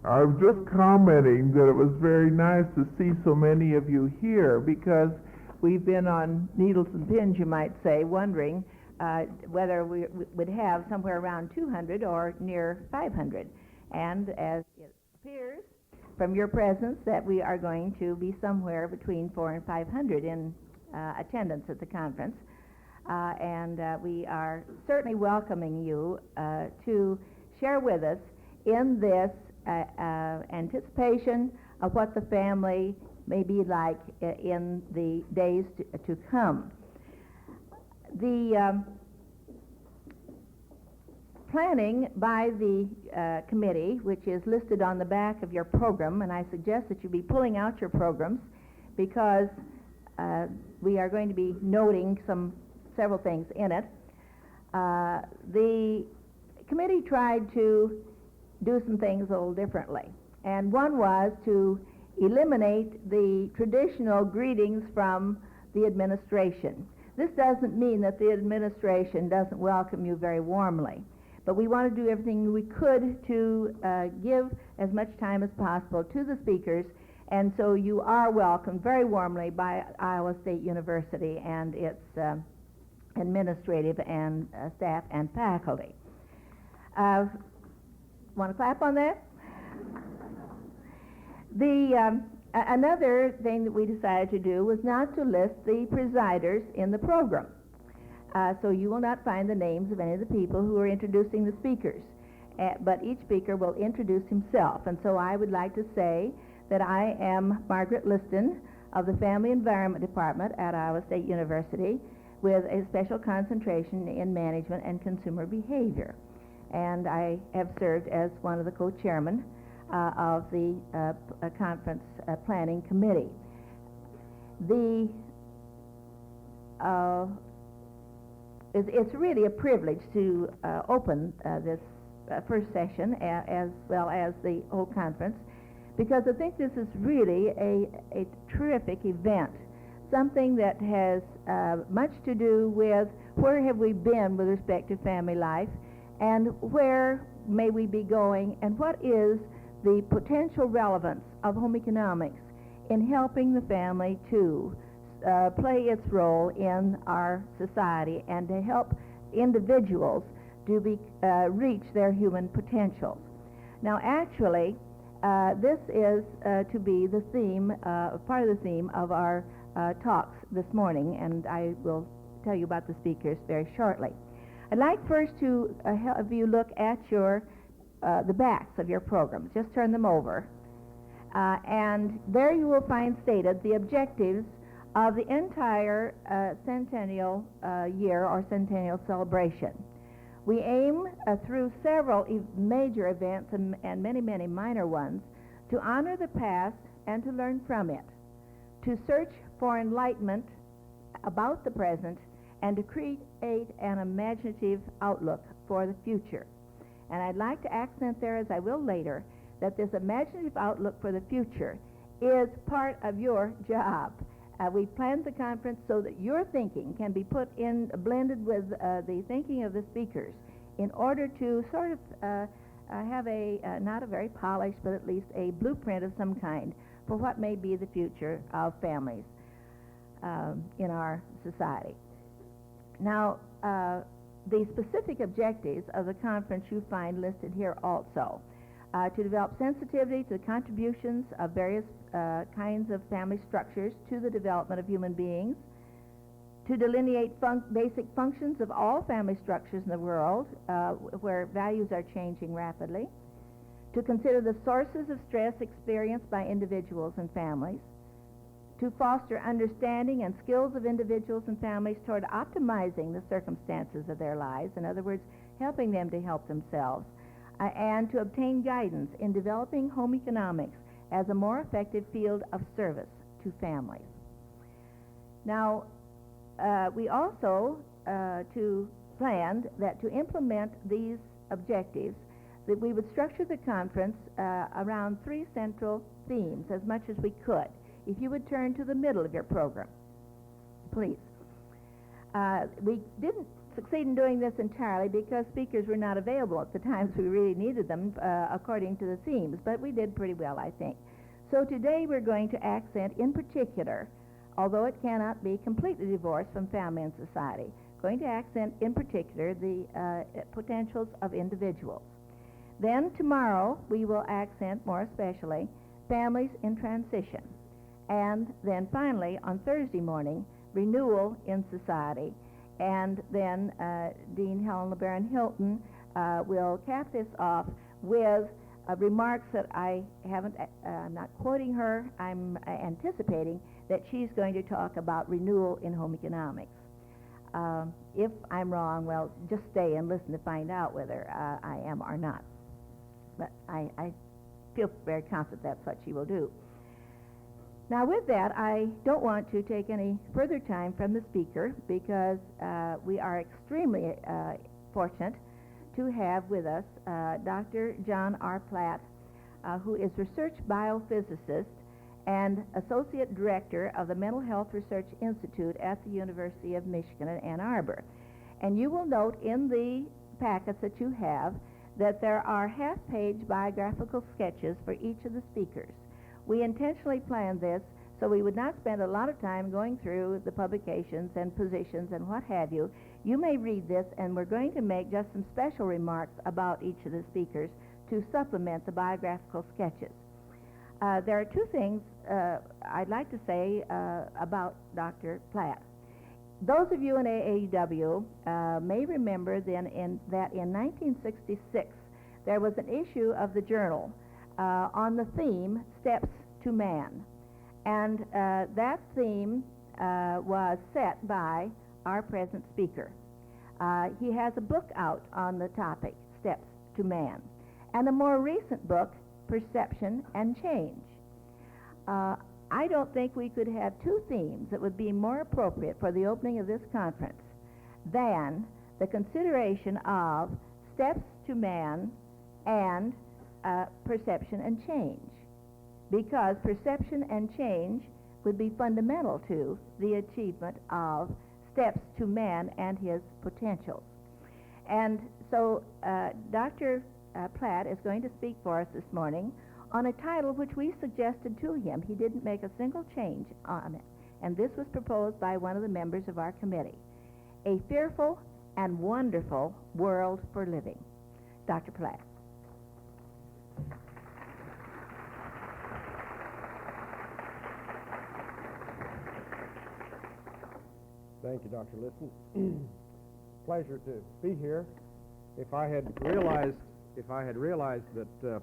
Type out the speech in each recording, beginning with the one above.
I was just commenting that it was very nice to see so many of you here because We've been on needles and pins, you might say, wondering whether we would have somewhere around 200 or near 500. And as it appears from your presence that we are going to be somewhere between 400 and 500 in attendance at the conference. We are certainly welcoming you to share with us in this anticipation of what the family may be like in the days to come. The planning by the committee, which is listed on the back of your program, and I suggest that you be pulling out your programs because we are going to be noting several things in it. The committee tried to do some things a little differently, and one was to eliminate the traditional greetings from the administration. This doesn't mean that the administration doesn't welcome you very warmly, but we want to do everything we could to give as much time as possible to the speakers, and so you are welcomed very warmly by Iowa State University and its administrative and staff and faculty. Want to clap on that? Another thing that we decided to do was not to list the presiders in the program. So you will not find the names of any of the people who are introducing the speakers. But each speaker will introduce himself. And so I would like to say that I am Margaret Liston of the Family Environment Department at Iowa State University with a special concentration in management and consumer behavior. And I have served as one of the co-chairmen of the conference planning committee. It's really a privilege to open this first session as well as the whole conference, because I think this is really a terrific event, something that has much to do with where have we been with respect to family life and where may we be going, and what is the potential relevance of home economics in helping the family to play its role in our society and to help individuals to reach their human potentials. Now, actually, this is to be the theme, part of the theme of our talks this morning, and I will tell you about the speakers very shortly. I'd like first to have you look at the backs of your programs. Just turn them over. And there you will find stated the objectives of the entire centennial year or centennial celebration. We aim through several major events and many, many minor ones to honor the past and to learn from it, to search for enlightenment about the present, and to create an imaginative outlook for the future. And I'd like to accent there, as I will later, that this imaginative outlook for the future is part of your job. We planned the conference so that your thinking can be blended with the thinking of the speakers in order to sort of have not a very polished, but at least a blueprint of some kind for what may be the future of families in our society. Now, the specific objectives of the conference you find listed here also. To develop sensitivity to the contributions of various kinds of family structures to the development of human beings, to delineate basic functions of all family structures in the world where values are changing rapidly, to consider the sources of stress experienced by individuals and families, to foster understanding and skills of individuals and families toward optimizing the circumstances of their lives, in other words, helping them to help themselves, and to obtain guidance in developing home economics as a more effective field of service to families. Now, we also planned that to implement these objectives, that we would structure the conference around three central themes as much as we could. If you would turn to the middle of your program, please. We didn't succeed in doing this entirely because speakers were not available at the times we really needed them according to the themes, but we did pretty well, I think. So today we're going to accent in particular, although it cannot be completely divorced from family and society, going to accent in particular the potentials of individuals. Then tomorrow we will accent more especially families in transition. And then finally on Thursday morning, renewal in society. And then Dean Helen LeBaron Hilton will cap this off with remarks that I'm not quoting her, I'm anticipating that she's going to talk about renewal in home economics. If I'm wrong, well, just stay and listen to find out whether I am or not. But I feel very confident that's what she will do. Now with that, I don't want to take any further time from the speaker because we are extremely fortunate to have with us Dr. John R. Platt, who is research biophysicist and Associate Director of the Mental Health Research Institute at the University of Michigan in Ann Arbor. And you will note in the packets that you have that there are half-page biographical sketches for each of the speakers. We intentionally planned this so we would not spend a lot of time going through the publications and positions and what have you. You may read this, and we're going to make just some special remarks about each of the speakers to supplement the biographical sketches. There are two things I'd like to say about Dr. Platt. Those of you in AAUW may remember then that in 1966 there was an issue of the journal on the theme Steps to Man. And that theme was set by our present speaker. He has a book out on the topic, Steps to Man, and a more recent book, Perception and Change. I don't think we could have two themes that would be more appropriate for the opening of this conference than the consideration of steps to man and perception and change, because perception and change would be fundamental to the achievement of steps to man and his potentials. And so Dr. Platt is going to speak for us this morning on a title which we suggested to him. He didn't make a single change on it, and this was proposed by one of the members of our committee, A Fearful and Wonderful World for Living. Dr. Platt. Thank you, Dr. Liston. Pleasure to be here. If I had realized that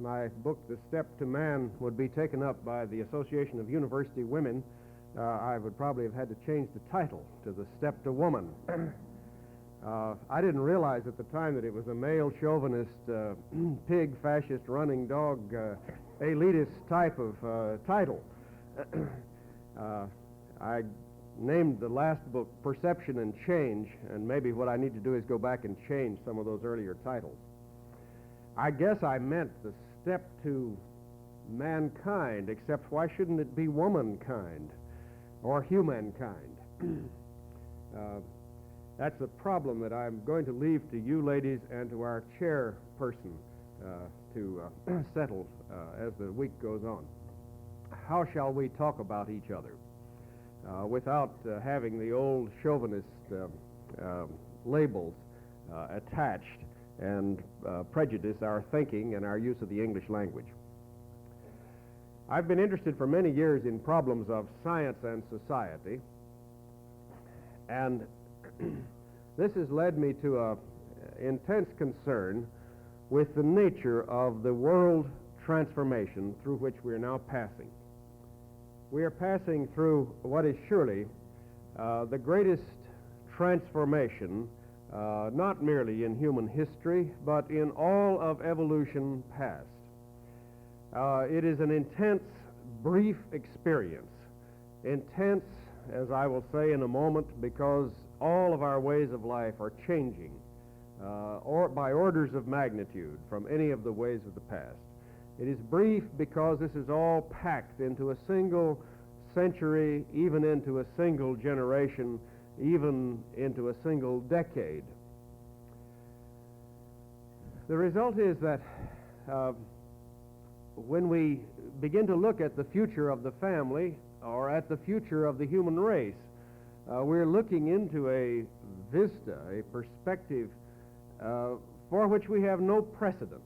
my book, The Step to Man, would be taken up by the Association of University Women, I would probably have had to change the title to The Step to Woman. I didn't realize at the time that it was a male chauvinist, pig, fascist, running dog, elitist type of title. I named the last book Perception and Change, and maybe what I need to do is go back and change some of those earlier titles. I guess I meant the step to mankind, except why shouldn't it be womankind or humankind? That's a problem that I'm going to leave to you ladies and to our chairperson to settle as the week goes on. How shall we talk about each other without having the old chauvinist labels attached and prejudice our thinking and our use of the English language? I've been interested for many years in problems of science and society, and this has led me to an intense concern with the nature of the world transformation through which we are now passing. We are passing through what is surely the greatest transformation, not merely in human history, but in all of evolution past. It is an intense, brief experience. Intense, as I will say in a moment, because all of our ways of life are changing or by orders of magnitude from any of the ways of the past. It is brief because this is all packed into a single century, even into a single generation, even into a single decade. The result is that when we begin to look at the future of the family or at the future of the human race, we're looking into a vista, a perspective for which we have no precedent.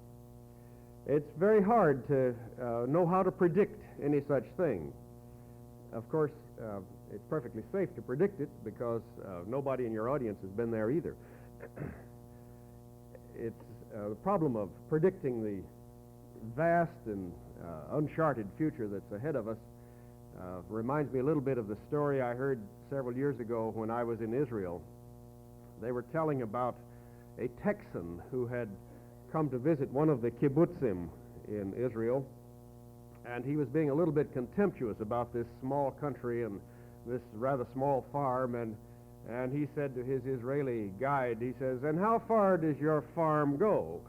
It's very hard to know how to predict any such thing. Of course, it's perfectly safe to predict it because nobody in your audience has been there either. It's the problem of predicting the vast and uncharted future that's ahead of us reminds me a little bit of the story I heard several years ago when I was in Israel. They were telling about a Texan who had come to visit one of the kibbutzim in Israel, and he was being a little bit contemptuous about this small country and this rather small farm, and he said to his Israeli guide, he says, "And how far does your farm go?"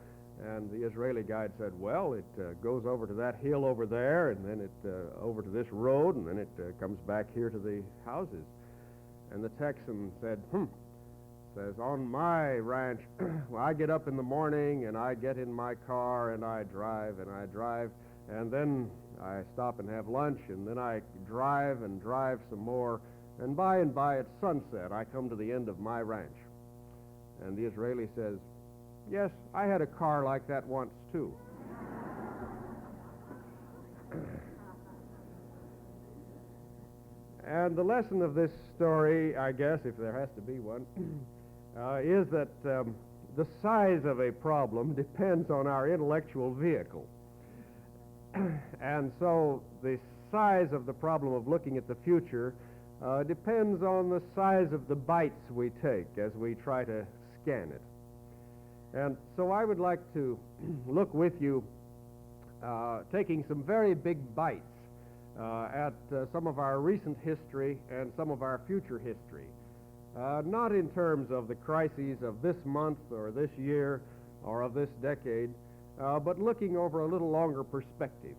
And the Israeli guide said, "Well, it goes over to that hill over there, and then it over to this road, and then it comes back here to the houses." And the Texan said, says, "On my ranch, well, I get up in the morning, and I get in my car, and I drive, and then I stop and have lunch, and then I drive and drive some more, and by at sunset, I come to the end of my ranch." And the Israeli says, "Yes, I had a car like that once, too." And the lesson of this story, I guess, if there has to be one, is that the size of a problem depends on our intellectual vehicle. And so the size of the problem of looking at the future depends on the size of the bites we take as we try to scan it. And so I would like to look with you, taking some very big bites at some of our recent history and some of our future history. Not in terms of the crises of this month or this year or of this decade, but looking over a little longer perspective.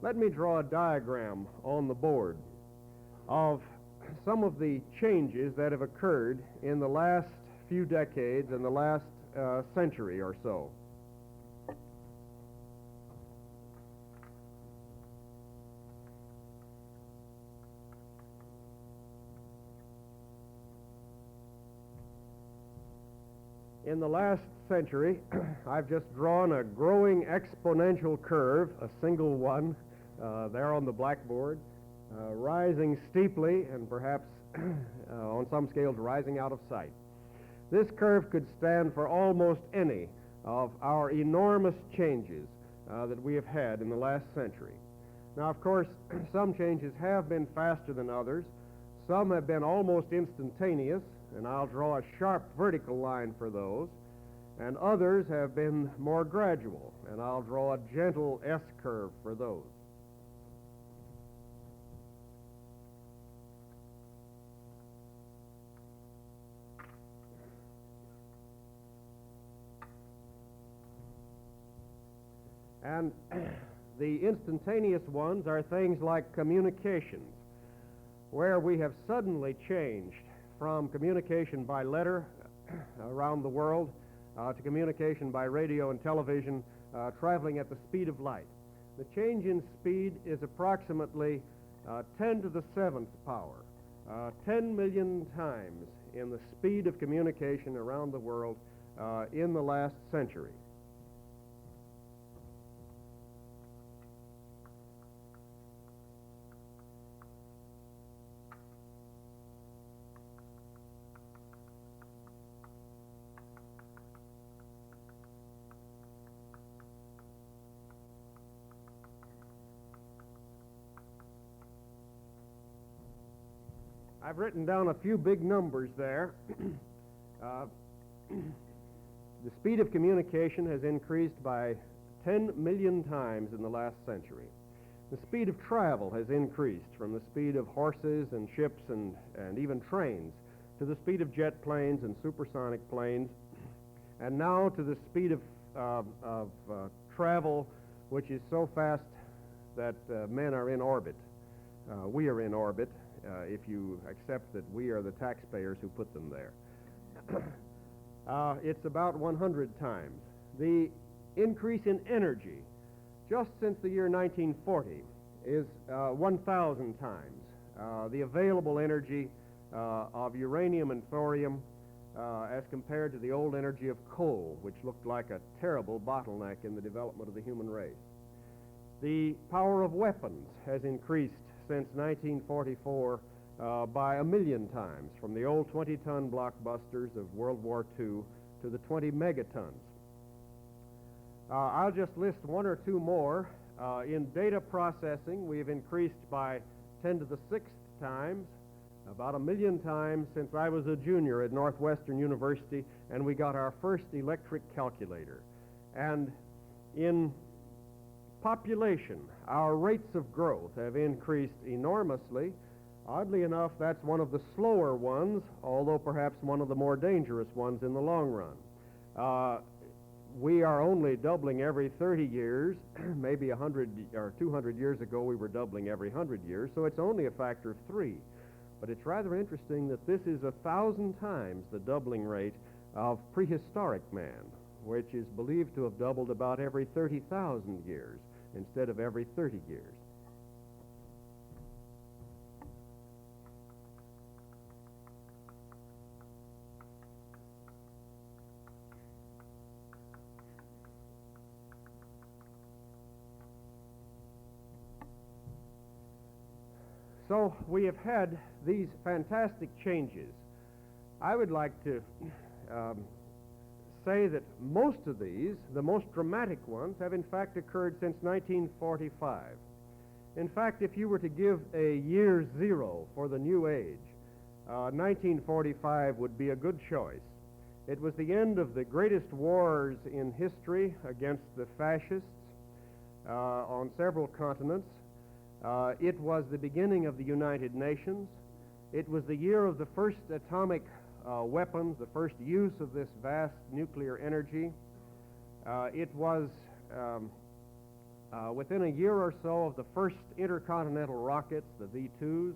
Let me draw a diagram on the board of some of the changes that have occurred in the last few decades and the last century or so. In the last century, I've just drawn a growing exponential curve, a single one, there on the blackboard, rising steeply and perhaps on some scales rising out of sight. This curve could stand for almost any of our enormous changes that we have had in the last century. Now, of course, some changes have been faster than others. Some have been almost instantaneous, and I'll draw a sharp vertical line for those. And others have been more gradual, and I'll draw a gentle S-curve for those. And the instantaneous ones are things like communications, where we have suddenly changed from communication by letter around the world to communication by radio and television, traveling at the speed of light. The change in speed is approximately 10 to the 7th power, 10 million times in the speed of communication around the world in the last century. I've written down a few big numbers there. The speed of communication has increased by 10 million times in the last century. The speed of travel has increased from the speed of horses and ships and even trains to the speed of jet planes and supersonic planes, and now to the speed of travel, which is so fast that men are in orbit. We are in orbit, if you accept that we are the taxpayers who put them there. It's about 100 times. The increase in energy, just since the year 1940, is 1,000 times. The available energy of uranium and thorium as compared to the old energy of coal, which looked like a terrible bottleneck in the development of the human race. The power of weapons has increased since 1944 by 1,000,000 times, from the old 20-ton blockbusters of World War II to the 20 megatons. I'll just list one or two more. In data processing, we've increased by 10 to the 6th times, about 1,000,000 times since I was a junior at Northwestern University, and we got our first electric calculator. And in population, our rates of growth have increased enormously. Oddly enough, that's one of the slower ones, although perhaps one of the more dangerous ones in the long run. We are only doubling every 30 years. Maybe 100 or 200 years ago we were doubling every 100 years, so it's only a factor of 3. But it's rather interesting that this is 1,000 times the doubling rate of prehistoric man, which is believed to have doubled about every 30,000 years instead of every 30 years. So we have had these fantastic changes. I would like to say that most of these, the most dramatic ones, have in fact occurred since 1945. In fact, if you were to give a year zero for the new age, 1945 would be a good choice. It was the end of the greatest wars in history against the fascists on several continents. It was the beginning of the United Nations. It was the year of the first atomic weapons, the first use of this vast nuclear energy. It was within a year or so of the first intercontinental rockets, the V-2s.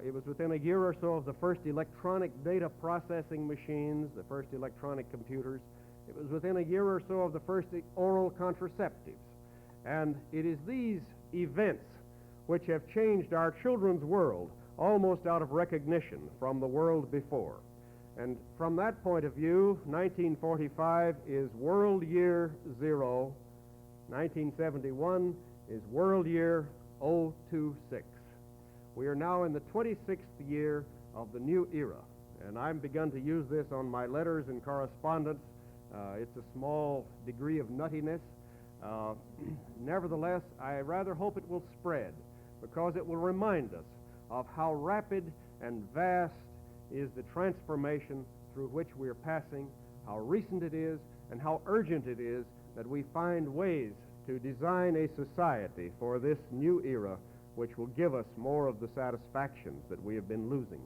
It was within a year or so of the first electronic data processing machines, the first electronic computers. It was within a year or so of the first oral contraceptives. And it is these events which have changed our children's world almost out of recognition from the world before. And from that point of view, 1945 is World Year Zero. 1971 is World Year 026. We are now in the 26th year of the new era, and I've begun to use this on my letters and correspondence. It's a small degree of nuttiness. Nevertheless, I rather hope it will spread, because it will remind us of how rapid and vast is the transformation through which we are passing, how recent it is, and how urgent it is that we find ways to design a society for this new era which will give us more of the satisfactions that we have been losing.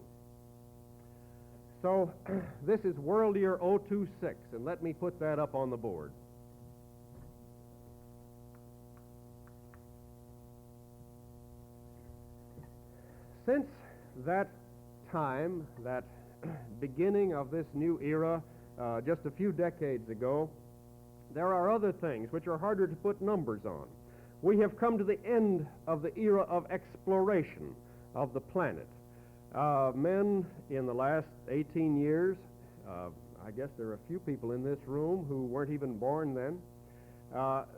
So this is World Year 026, and let me put that up on the board. Since that time, that beginning of this new era, just a few decades ago, there are other things which are harder to put numbers on. We have come to the end of the era of exploration of the planet. Men in the last 18 years, I guess there are a few people in this room who weren't even born then,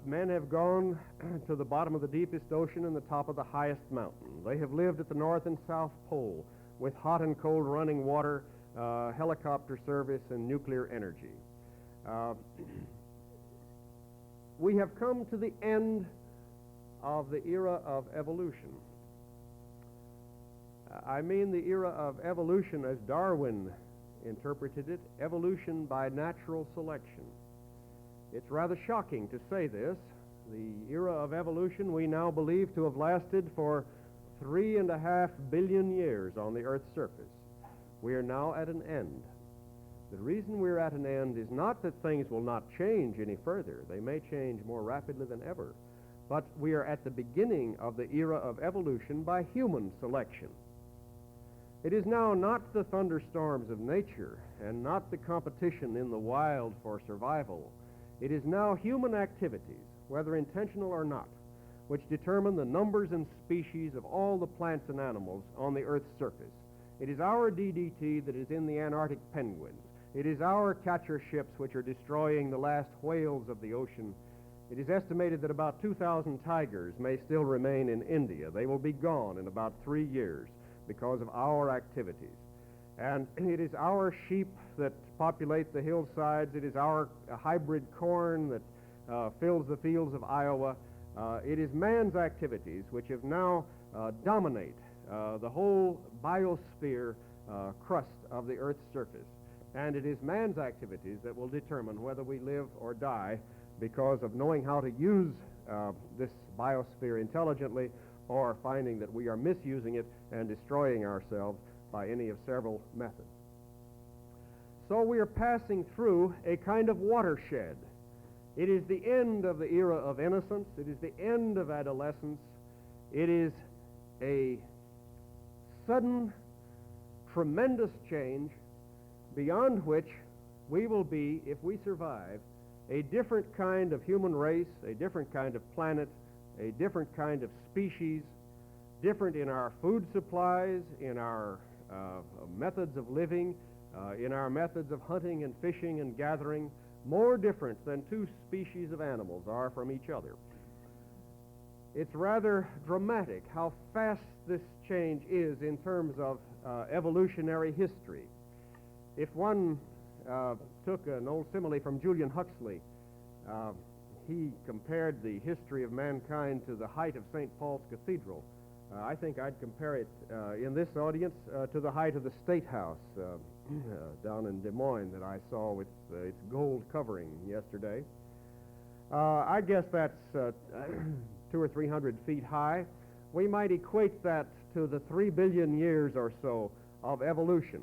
men have gone to the bottom of the deepest ocean and the top of the highest mountain. They have lived at the North and South Pole with hot and cold running water, helicopter service, and nuclear energy. We have come to the end of the era of evolution. I mean the era of evolution as Darwin interpreted it, evolution by natural selection. It's rather shocking to say this. The era of evolution we now believe to have lasted for 3.5 billion years on the Earth's surface. We are now at an end. The reason we're at an end is not that things will not change any further. They may change more rapidly than ever. But we are at the beginning of the era of evolution by human selection. It is now not the thunderstorms of nature and not the competition in the wild for survival. It is now human activities, whether intentional or not, which determine the numbers and species of all the plants and animals on the Earth's surface. It is our DDT that is in the Antarctic penguins. It is our catcher ships which are destroying the last whales of the ocean. It is estimated that about 2,000 tigers may still remain in India. They will be gone in about 3 years because of our activities. And it is our sheep that populate the hillsides. It is our hybrid corn that fills the fields of Iowa. It is man's activities which have now dominate the whole biosphere crust of the Earth's surface. And it is man's activities that will determine whether we live or die because of knowing how to use this biosphere intelligently or finding that we are misusing it and destroying ourselves by any of several methods. So we are passing through a kind of watershed. It is the end of the era of innocence. It is the end of adolescence. It is a sudden, tremendous change beyond which we will be, if we survive, a different kind of human race, a different kind of planet, a different kind of species, different in our food supplies, in our methods of living, in our methods of hunting and fishing and gathering, more different than two species of animals are from each other. It's rather dramatic how fast this change is in terms of evolutionary history. If one took an old simile from Julian Huxley, he compared the history of mankind to the height of St. Paul's Cathedral. I think I'd compare it in this audience to the height of the State House down in Des Moines that I saw with its gold covering yesterday. I guess that's 200 or 300 feet high. We might equate that to the 3 billion years or so of evolution.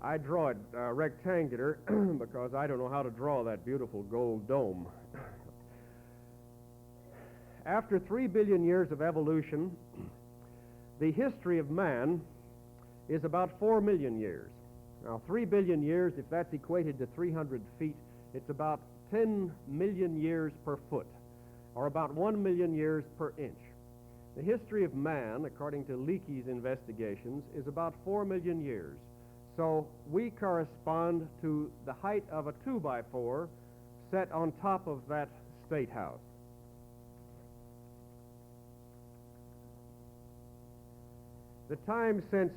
I draw it rectangular because I don't know how to draw that beautiful gold dome. After 3 billion years of evolution, the history of man is about 4 million years. Now, 3 billion years, if that's equated to 300 feet, it's about 10 million years per foot, or about 1 million years per inch. The history of man, according to Leakey's investigations, is about 4 million years. So we correspond to the height of a 2x4 set on top of that State House. The time since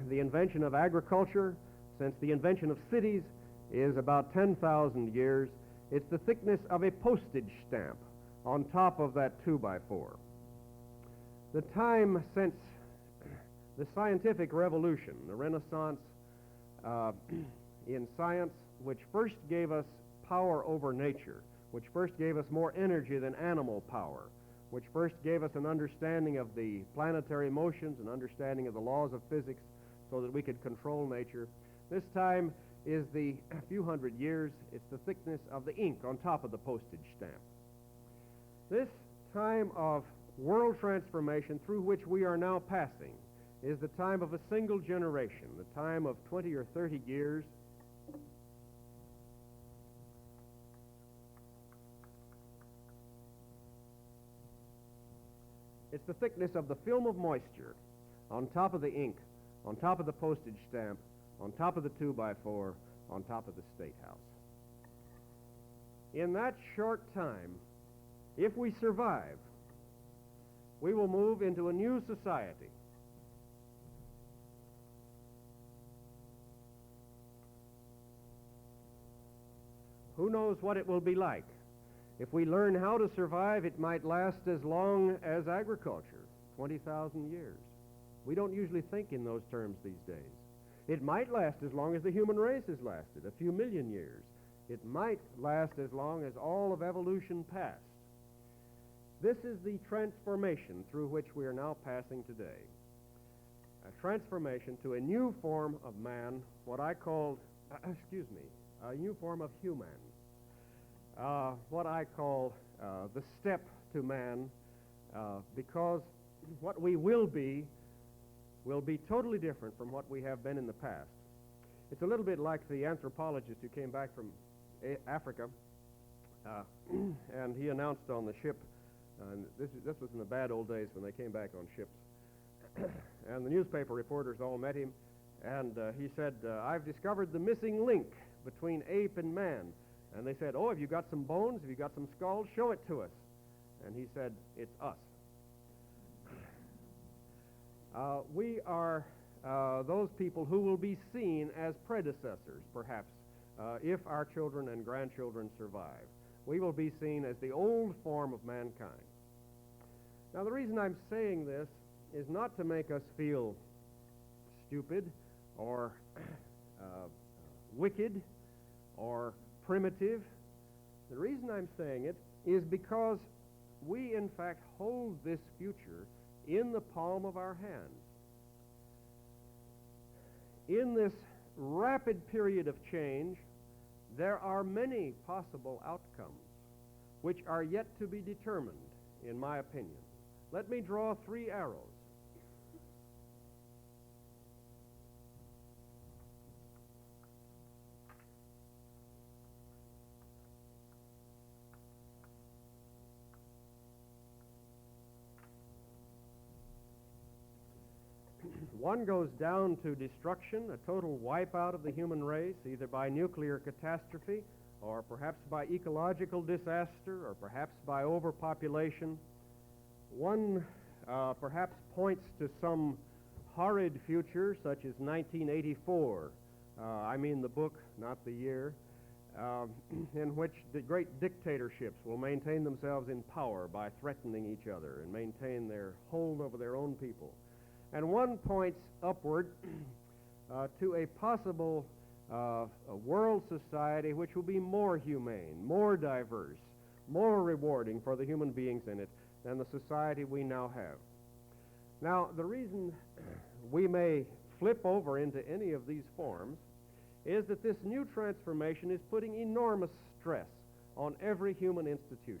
the invention of agriculture, since the invention of cities, is about 10,000 years. It's the thickness of a postage stamp on top of that 2x4. The time since the scientific revolution, the Renaissance in science, which first gave us power over nature, which first gave us more energy than animal power, which first gave us an understanding of the planetary motions, an understanding of the laws of physics so that we could control nature. This time is the few hundred years. It's the thickness of the ink on top of the postage stamp. This time of world transformation through which we are now passing is the time of a single generation, the time of 20 or 30 years. It's the thickness of the film of moisture on top of the ink, on top of the postage stamp, on top of the 2x4, on top of the State House. In that short time, if we survive, we will move into a new society. Who knows what it will be like? If we learn how to survive, it might last as long as agriculture, 20,000 years. We don't usually think in those terms these days. It might last as long as the human race has lasted, a few million years. It might last as long as all of evolution passed. This is the transformation through which we are now passing today. A transformation to a new form of man, what I call, a new form of human. What I call the step to man, because what we will be totally different from what we have been in the past. It's a little bit like the anthropologist who came back from Africa, and he announced on the ship, and this was in the bad old days when they came back on ships, and the newspaper reporters all met him, and he said, I've discovered the missing link between ape and man. And they said, oh, have you got some bones? Have you got some skulls? Show it to us. And he said, it's us. We are those people who will be seen as predecessors, perhaps, if our children and grandchildren survive. We will be seen as the old form of mankind. Now, the reason I'm saying this is not to make us feel stupid or wicked or primitive. The reason I'm saying it is because we, in fact, hold this future in the palm of our hands. In this rapid period of change, there are many possible outcomes which are yet to be determined, in my opinion. Let me draw 3 arrows. One goes down to destruction, a total wipeout of the human race, either by nuclear catastrophe, or perhaps by ecological disaster, or perhaps by overpopulation. One perhaps points to some horrid future, such as 1984. I mean the book, not the year, in which the great dictatorships will maintain themselves in power by threatening each other and maintain their hold over their own people. And one points upward to a possible a world society which will be more humane, more diverse, more rewarding for the human beings in it than the society we now have. Now, the reason we may flip over into any of these forms is that this new transformation is putting enormous stress on every human institution.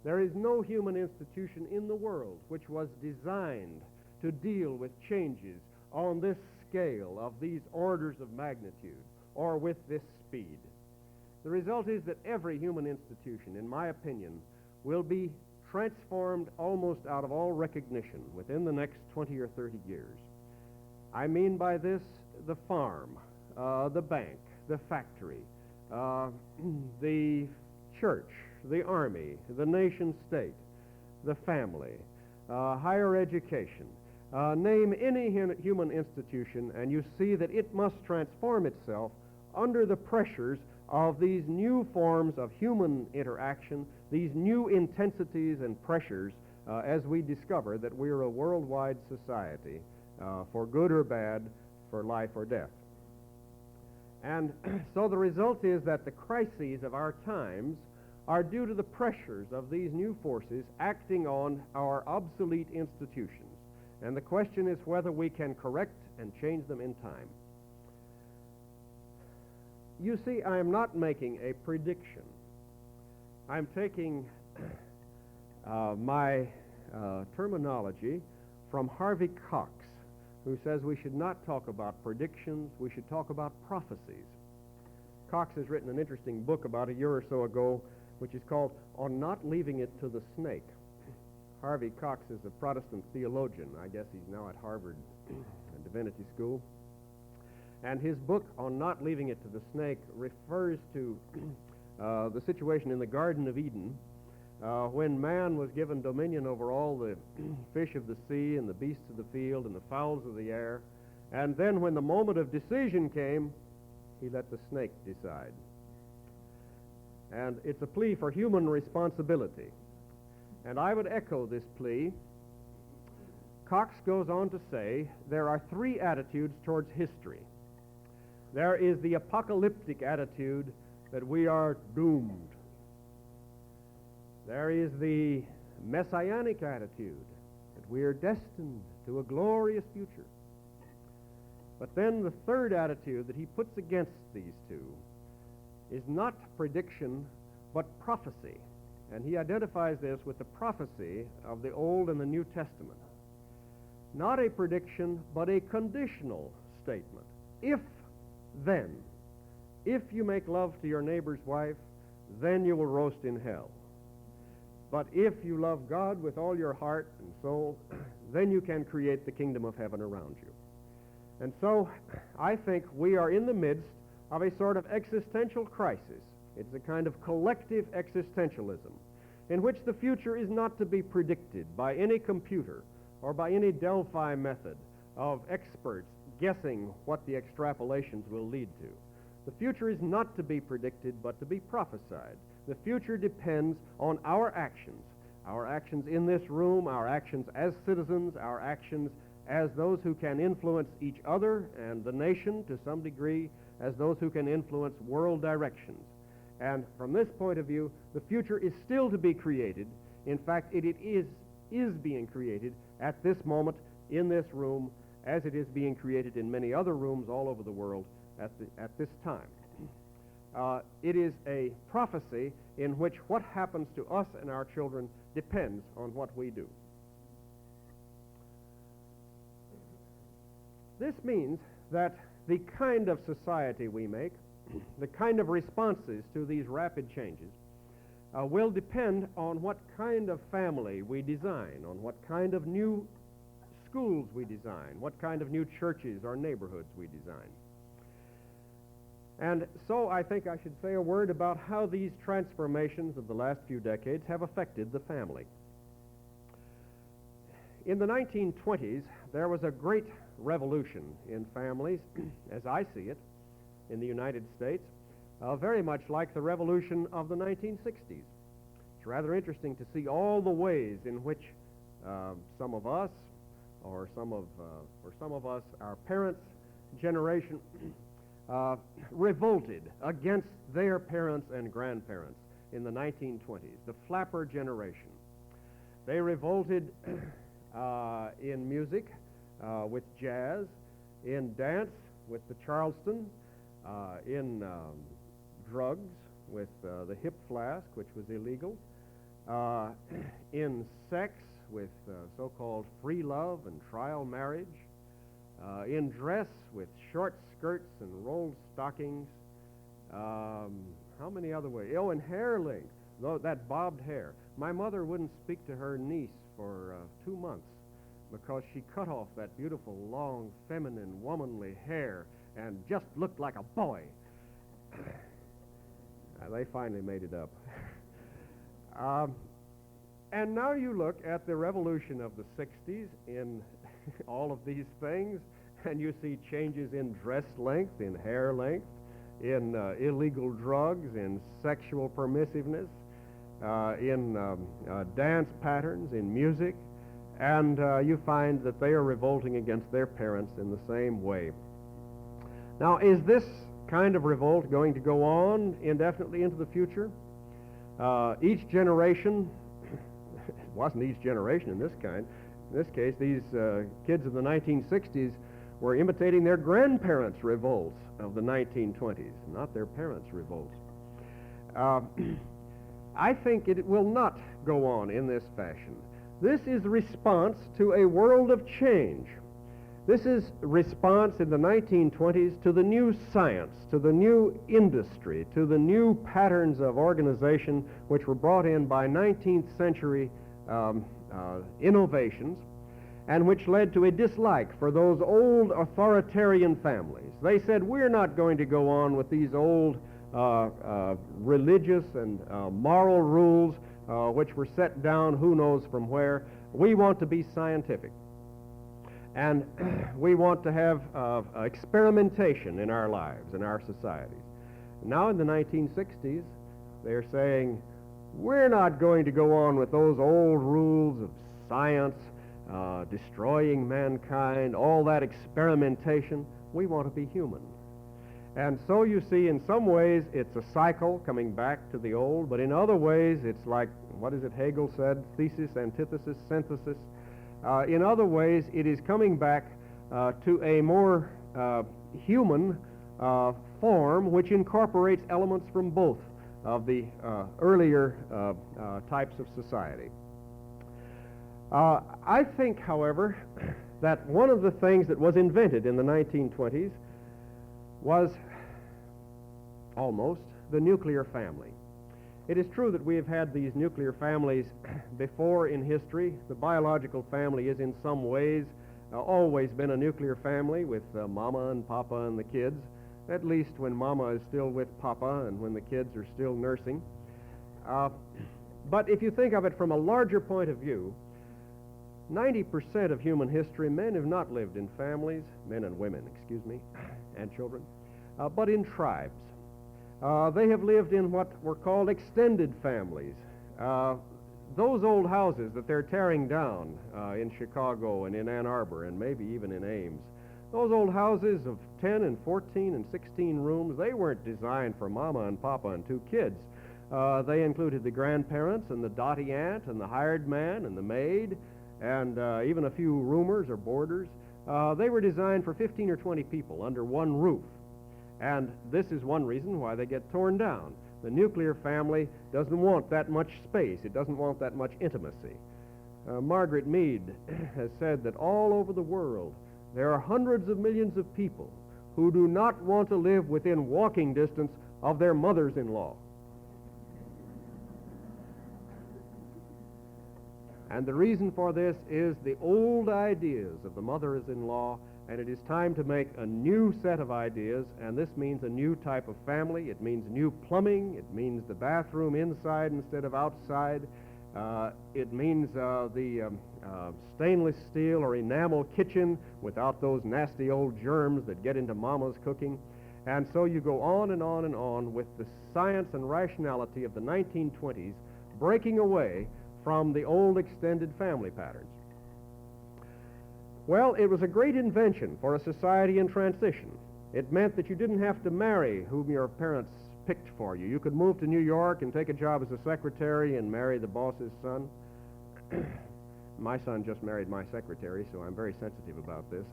There is no human institution in the world which was designed to deal with changes on this scale of these orders of magnitude or with this speed. The result is that every human institution, in my opinion, will be transformed almost out of all recognition within the next 20 or 30 years. I mean by this the farm, the bank, the factory, the church, the army, the nation-state, the family, higher education. Name any human institution, and you see that it must transform itself under the pressures of these new forms of human interaction, these new intensities and pressures, as we discover that we are a worldwide society, for good or bad, for life or death. And so the result is that the crises of our times are due to the pressures of these new forces acting on our obsolete institutions. And the question is whether we can correct and change them in time. You see, I am not making a prediction. I'm taking my terminology from Harvey Cox, who says we should not talk about predictions, we should talk about prophecies. Cox has written an interesting book about a year or so ago, which is called On Not Leaving It to the Snake. Harvey Cox is a Protestant theologian. I guess he's now at Harvard Divinity School. And his book On Not Leaving It to the Snake refers to the situation in the Garden of Eden when man was given dominion over all the fish of the sea and the beasts of the field and the fowls of the air. And then when the moment of decision came, he let the snake decide. And it's a plea for human responsibility. And I would echo this plea. Cox goes on to say there are three attitudes towards history. There is the apocalyptic attitude that we are doomed. There is the messianic attitude that we are destined to a glorious future. But then the third attitude that he puts against these two is not prediction, but prophecy. And he identifies this with the prophecy of the Old and the New Testament. Not a prediction, but a conditional statement. If, then, if you make love to your neighbor's wife, then you will roast in hell. But if you love God with all your heart and soul, then you can create the kingdom of heaven around you. And so I think we are in the midst of a sort of existential crisis. It's a kind of collective existentialism in which the future is not to be predicted by any computer or by any Delphi method of experts guessing what the extrapolations will lead to. The future is not to be predicted, but to be prophesied. The future depends on our actions in this room, our actions as citizens, our actions as those who can influence each other and the nation to some degree, as those who can influence world directions. And from this point of view, the future is still to be created. In fact, it is being created at this moment in this room, as it is being created in many other rooms all over the world at this time. It is a prophecy in which what happens to us and our children depends on what we do. This means that the kind of society we make, the kind of responses to these rapid changes, will depend on what kind of family we design, on what kind of new schools we design, what kind of new churches or neighborhoods we design. And so I think I should say a word about how these transformations of the last few decades have affected the family. In the 1920s, there was a great revolution in families, as I see it, in the United States, very much like the revolution of the 1960s. It's rather interesting to see all the ways in which some of us, or some of us, our parents' generation, revolted against their parents and grandparents in the 1920s, the flapper generation. They revolted in music with jazz, in dance with the Charleston, in drugs with the hip flask, which was illegal, in sex with so-called free love and trial marriage, in dress with short skirts and rolled stockings. How many other ways? Oh, and hair length, that bobbed hair. My mother wouldn't speak to her niece for 2 months because she cut off that beautiful, long, feminine, womanly hair and just looked like a boy. They finally made it up. And now you look at the revolution of the 60s in all of these things, and you see changes in dress length, in hair length, in illegal drugs, in sexual permissiveness, in dance patterns, in music, and you find that they are revolting against their parents in the same way. Now, is this kind of revolt going to go on indefinitely into the future? Each generation, it wasn't each generation in this case, these kids of the 1960s were imitating their grandparents' revolts of the 1920s, not their parents' revolts. I think it will not go on in this fashion. This is a response to a world of change. This is response in the 1920s to the new science, to the new industry, to the new patterns of organization which were brought in by 19th century innovations, and which led to a dislike for those old authoritarian families. They said, we're not going to go on with these old religious and moral rules which were set down who knows from where. We want to be scientific. And we want to have experimentation in our lives, in our societies. Now in the 1960s, they're saying, we're not going to go on with those old rules of science, destroying mankind, all that experimentation. We want to be human. And so you see, in some ways, it's a cycle coming back to the old, but in other ways, it's like, what is it Hegel said, thesis, antithesis, synthesis. In other ways, it is coming back to a more human form which incorporates elements from both of the earlier types of society. I think, however, that one of the things that was invented in the 1920s was almost the nuclear family. It is true that we have had these nuclear families before in history. The biological family is in some ways always been a nuclear family with Mama and Papa and the kids, at least when Mama is still with Papa and when the kids are still nursing. But if you think of it from a larger point of view, 90% of human history, men have not lived in families, men and women, excuse me, and children, but in tribes. They have lived in what were called extended families. Those old houses that they're tearing down in Chicago and in Ann Arbor and maybe even in Ames, those old houses of 10 and 14 and 16 rooms, they weren't designed for Mama and Papa and two kids. They included the grandparents and the dotty aunt and the hired man and the maid and even a few roomers or boarders. They were designed for 15 or 20 people under one roof. And this is one reason why they get torn down. The nuclear family doesn't want that much space. It doesn't want that much intimacy. Margaret Mead has said that all over the world there are hundreds of millions of people who do not want to live within walking distance of their mothers-in-law. And the reason for this is the old ideas of the mothers-in-law, and it is time to make a new set of ideas, and this means a new type of family. It means new plumbing. It means the bathroom inside instead of outside. It means the stainless steel or enamel kitchen without those nasty old germs that get into Mama's cooking. And so you go on and on and on with the science and rationality of the 1920s breaking away from the old extended family patterns. Well, it was a great invention for a society in transition. It meant that you didn't have to marry whom your parents picked for you. You could move to New York and take a job as a secretary and marry the boss's son. My son just married my secretary, so I'm very sensitive about this.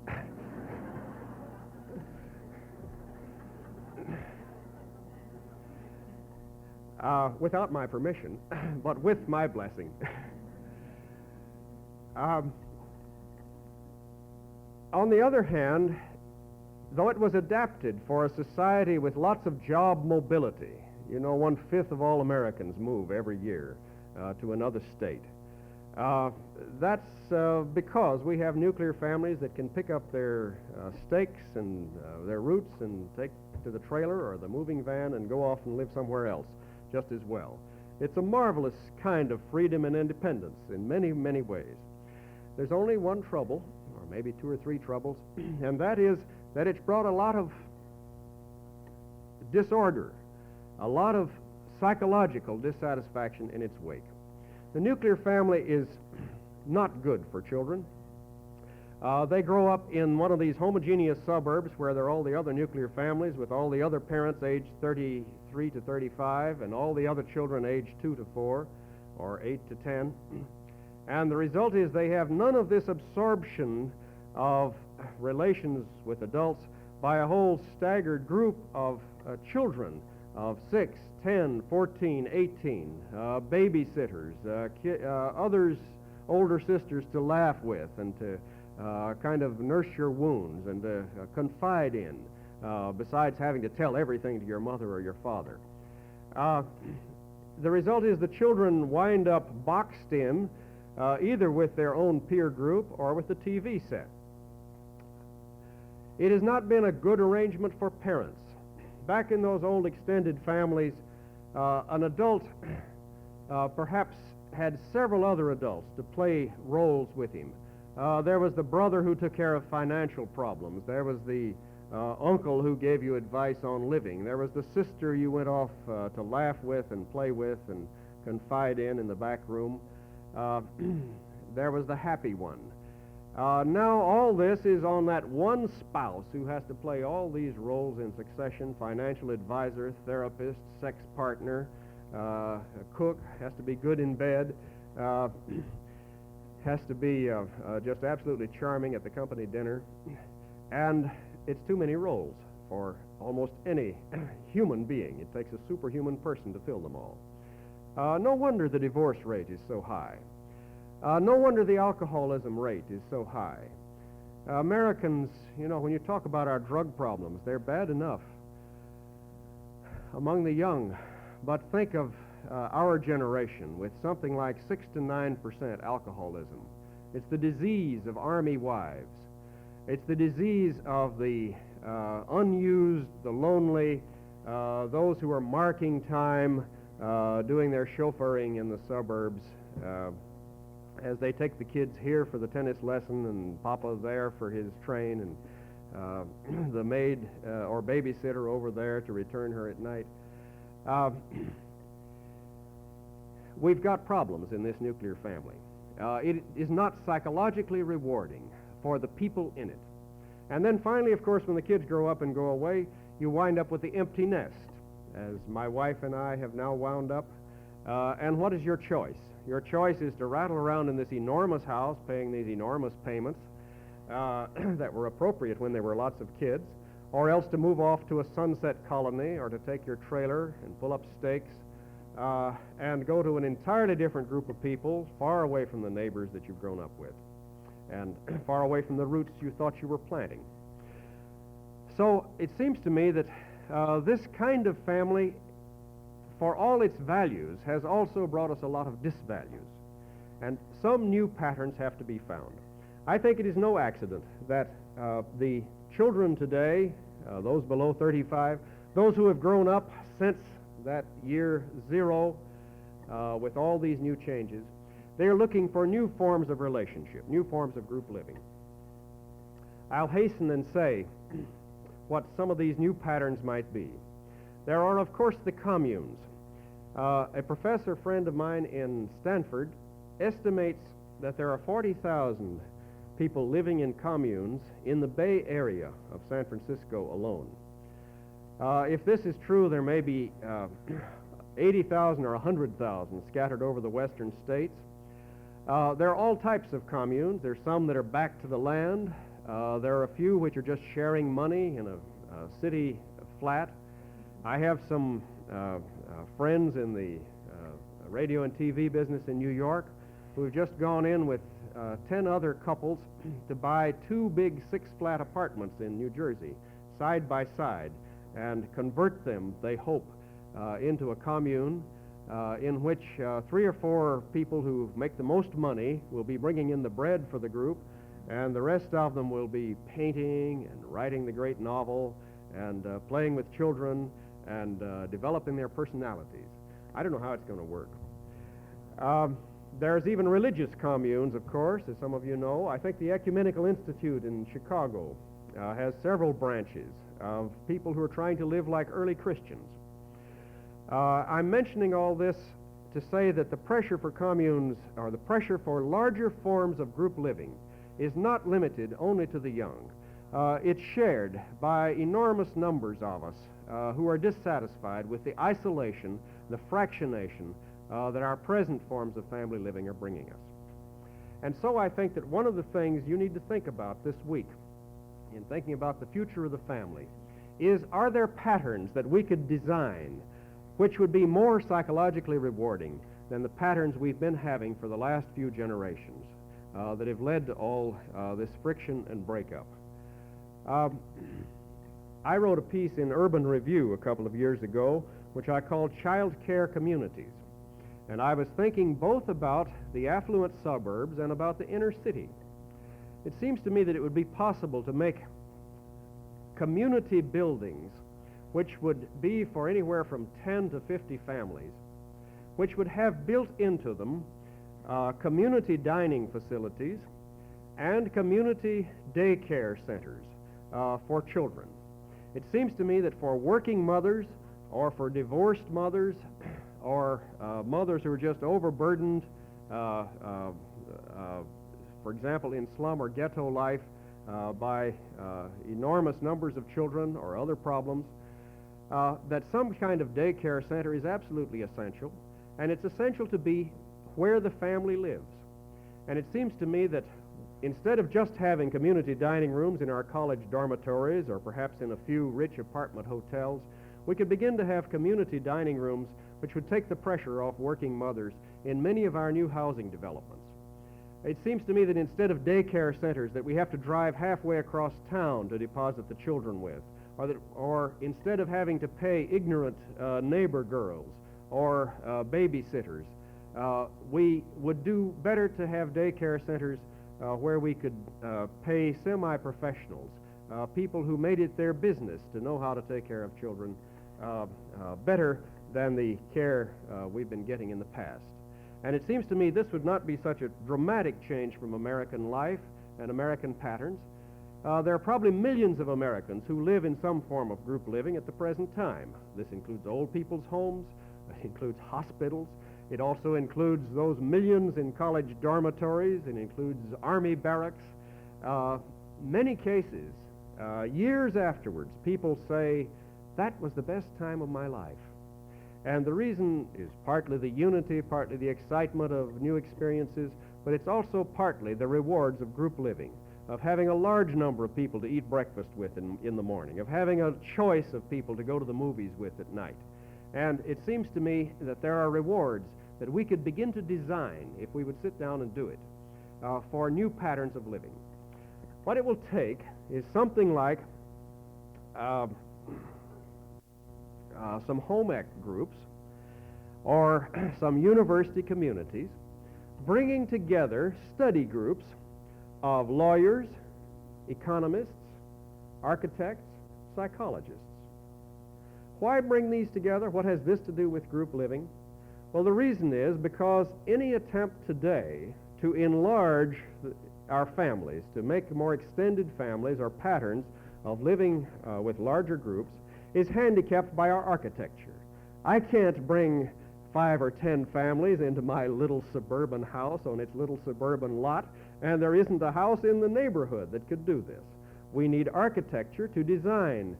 Without my permission, but with my blessing. On the other hand, though it was adapted for a society with lots of job mobility, you know, 1/5 of all Americans move every year to another state. That's because we have nuclear families that can pick up their stakes and their roots and take to the trailer or the moving van and go off and live somewhere else just as well. It's a marvelous kind of freedom and independence in many, many ways. There's only one trouble, or maybe 2 or 3 troubles, and that is that it's brought a lot of disorder, a lot of psychological dissatisfaction in its wake. The nuclear family is not good for children. They grow up in one of these homogeneous suburbs where there are all the other nuclear families with all the other parents aged 33 to 35 and all the other children aged 2 to 4 or 8 to 10. And the result is they have none of this absorption of relations with adults by a whole staggered group of children of 6, 10, 14, 18, babysitters, others, older sisters to laugh with and to kind of nurse your wounds and confide in, besides having to tell everything to your mother or your father. The result is the children wind up boxed in either with their own peer group or with the TV set. It has not been a good arrangement for parents. Back in those old extended families, an adult perhaps had several other adults to play roles with him. There was the brother who took care of financial problems. There was the uncle who gave you advice on living. There was the sister you went off to laugh with and play with and confide in the back room. There was the happy one. Now all this is on that one spouse who has to play all these roles in succession: financial advisor, therapist, sex partner, a cook, has to be good in bed, has to be just absolutely charming at the company dinner, and it's too many roles for almost any human being. It takes a superhuman person to fill them all. No wonder the divorce rate is so high. No wonder the alcoholism rate is so high. Americans, you know, when you talk about our drug problems, they're bad enough among the young, but think of our generation with something like 6 to 9% alcoholism. It's the disease of army wives. It's the disease of the unused, the lonely, those who are marking time, doing their chauffeuring in the suburbs, as they take the kids here for the tennis lesson and Papa there for his train, and the maid or babysitter over there to return her at night. We've got problems in this nuclear family. It is not psychologically rewarding for the people in it. And then finally, of course, when the kids grow up and go away, you wind up with the empty nest, as my wife and I have now wound up. And what is your choice? Your choice is to rattle around in this enormous house, paying these enormous payments that were appropriate when there were lots of kids, or else to move off to a sunset colony, or to take your trailer and pull up stakes and go to an entirely different group of people, far away from the neighbors that you've grown up with, and far away from the roots you thought you were planting. So it seems to me that this kind of family, for all its values, has also brought us a lot of disvalues. And some new patterns have to be found. I think it is no accident that the children today, those below 35, those who have grown up since that year zero with all these new changes, they are looking for new forms of relationship, new forms of group living. I'll hasten and say what some of these new patterns might be. There are, of course, the communes. A professor friend of mine in Stanford estimates that there are 40,000 people living in communes in the Bay Area of San Francisco alone. If this is true, there may be 80,000 or 100,000 scattered over the western states. There are all types of communes. There's some that are back to the land. There are a few which are just sharing money in a city flat. I have some friends in the radio and TV business in New York who have just gone in with 10 other couples to buy 2 big 6-flat apartments in New Jersey, side by side, and convert them, they hope, into a commune in which 3 or 4 people who make the most money will be bringing in the bread for the group, and the rest of them will be painting and writing the great novel and playing with children and developing their personalities. I don't know how it's going to work. There's even religious communes, of course, as some of you know. I think the Ecumenical Institute in Chicago has several branches of people who are trying to live like early Christians. I'm mentioning all this to say that the pressure for communes, or the pressure for larger forms of group living, is not limited only to the young. It's shared by enormous numbers of us who are dissatisfied with the isolation, the fractionation that our present forms of family living are bringing us. And so I think that one of the things you need to think about this week in thinking about the future of the family is, are there patterns that we could design which would be more psychologically rewarding than the patterns we've been having for the last few generations? that have led to all this friction and breakup. Um, I wrote a piece in Urban Review a couple of years ago, which I called Child Care Communities. And I was thinking both about the affluent suburbs and about the inner city. It seems to me that it would be possible to make community buildings which would be for anywhere from 10 to 50 families, which would have built into them community dining facilities and community daycare centers for children. It seems to me that for working mothers or for divorced mothers or mothers who are just overburdened, for example, in slum or ghetto life by enormous numbers of children or other problems, that some kind of daycare center is absolutely essential, and it's essential to be where the family lives. And it seems to me that instead of just having community dining rooms in our college dormitories or perhaps in a few rich apartment hotels, we could begin to have community dining rooms which would take the pressure off working mothers in many of our new housing developments. It seems to me that instead of daycare centers that we have to drive halfway across town to deposit the children with, or instead of having to pay ignorant neighbor girls or babysitters, we would do better to have daycare centers where we could pay semi-professionals, people who made it their business to know how to take care of children better than the care we've been getting in the past. And it seems to me this would not be such a dramatic change from American life and American patterns. There are probably millions of Americans who live in some form of group living at the present time. This includes old people's homes, it includes hospitals, it also includes those millions in college dormitories, it includes army barracks. Many cases, years afterwards, people say, that was the best time of my life. And the reason is partly the unity, partly the excitement of new experiences, but it's also partly the rewards of group living, of having a large number of people to eat breakfast with in the morning, of having a choice of people to go to the movies with at night. And it seems to me that there are rewards that we could begin to design, if we would sit down and do it, for new patterns of living. What it will take is something like some home ec groups or some university communities bringing together study groups of lawyers, economists, architects, psychologists. Why bring these together? What has this to do with group living? Well, the reason is because any attempt today to enlarge our families, to make more extended families or patterns of living with larger groups, is handicapped by our architecture. I can't bring 5 or 10 families into my little suburban house on its little suburban lot, and there isn't a house in the neighborhood that could do this. We need architecture to design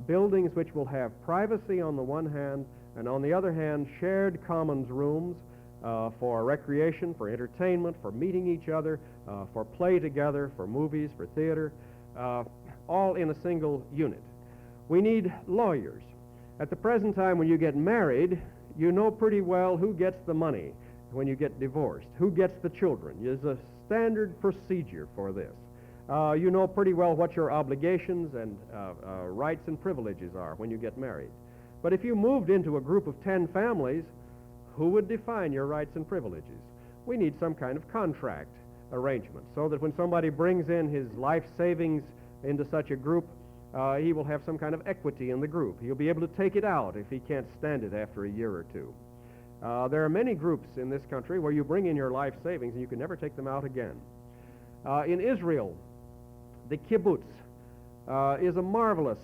buildings which will have privacy on the one hand, and on the other hand, shared commons rooms for recreation, for entertainment, for meeting each other, for play together, for movies, for theater, all in a single unit. We need lawyers. At the present time, when you get married, you know pretty well who gets the money when you get divorced, who gets the children. There's a standard procedure for this. You know pretty well what your obligations and rights and privileges are when you get married. But if you moved into a group of 10 families, who would define your rights and privileges? We need some kind of contract arrangement so that when somebody brings in his life savings into such a group, he will have some kind of equity in the group. He'll be able to take it out if he can't stand it after a year or two. There are many groups in this country where you bring in your life savings and you can never take them out again. In Israel, the kibbutz is a marvelous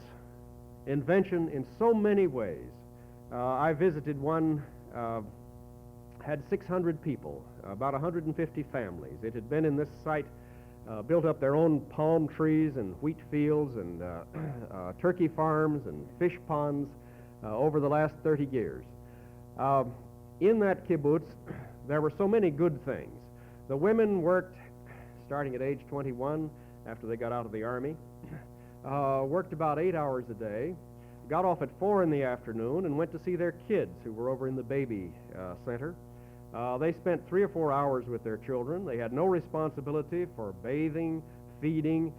invention in so many ways. I visited one, had 600 people, about 150 families. It had been in this site, built up their own palm trees and wheat fields and turkey farms and fish ponds over the last 30 years. In that kibbutz, there were so many good things. The women worked, starting at age 21, after they got out of the army, worked about 8 hours a day, got off at 4 in the afternoon and went to see their kids who were over in the baby center. They spent 3 or 4 hours with their children. They had no responsibility for bathing, feeding,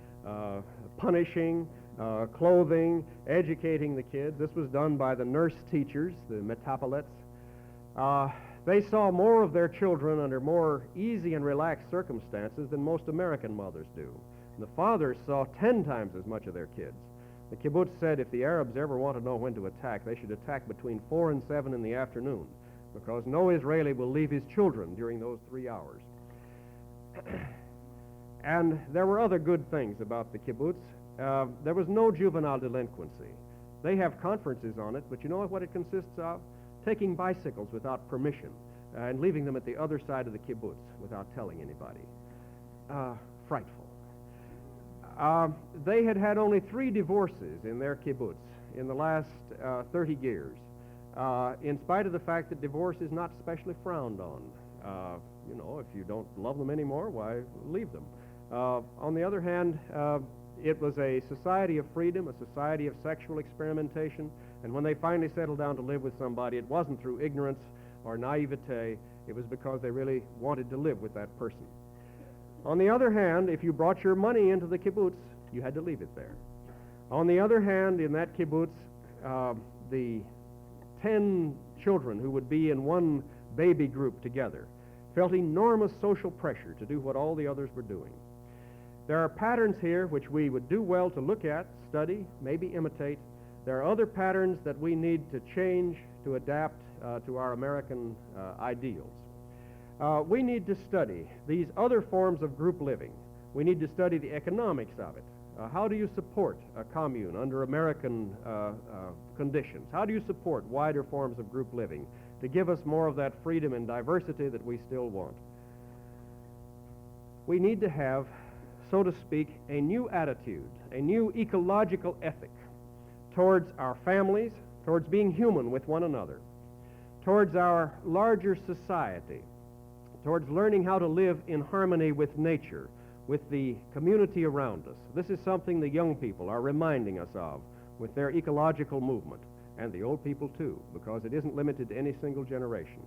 punishing, clothing, educating the kids. This was done by the nurse teachers, the metapolettes. They saw more of their children under more easy and relaxed circumstances than most American mothers do. And the fathers saw 10 times as much of their kids. The kibbutz said if the Arabs ever want to know when to attack, they should attack between 4 and 7 in the afternoon, because no Israeli will leave his children during those 3 hours. And there were other good things about the kibbutz. There was no juvenile delinquency. They have conferences on it, but you know what it consists of? Taking bicycles without permission and leaving them at the other side of the kibbutz without telling anybody. Frightful. They had had only 3 divorces in their kibbutz in the last 30 years, in spite of the fact that divorce is not specially frowned on. You know, if you don't love them anymore, why leave them? On the other hand, it was a society of freedom, a society of sexual experimentation, and when they finally settled down to live with somebody, it wasn't through ignorance or naivete, it was because they really wanted to live with that person. On the other hand, if you brought your money into the kibbutz, you had to leave it there. On the other hand, in that kibbutz, the 10 children who would be in one baby group together felt enormous social pressure to do what all the others were doing. There are patterns here which we would do well to look at, study, maybe imitate. There are other patterns that we need to change, to adapt to our American ideals. We need to study these other forms of group living. We need to study the economics of it. How do you support a commune under American conditions? How do you support wider forms of group living to give us more of that freedom and diversity that we still want? We need to have, so to speak, a new attitude, a new ecological ethic towards our families, towards being human with one another, towards our larger society, towards learning how to live in harmony with nature, with the community around us. This is something the young people are reminding us of with their ecological movement, and the old people too, because it isn't limited to any single generation.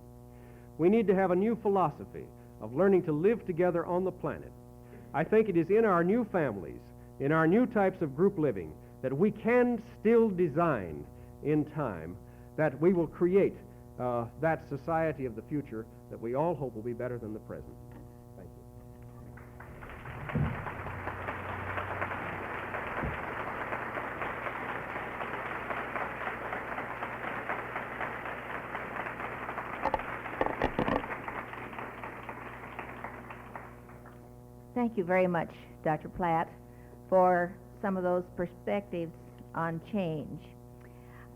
We need to have a new philosophy of learning to live together on the planet. I think it is in our new families, in our new types of group living, that we can still design in time that we will create that society of the future that we all hope will be better than the present. Thank you. Thank you very much, Dr. Platt, for some of those perspectives on change.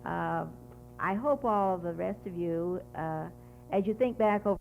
I hope all the rest of you, as you think back over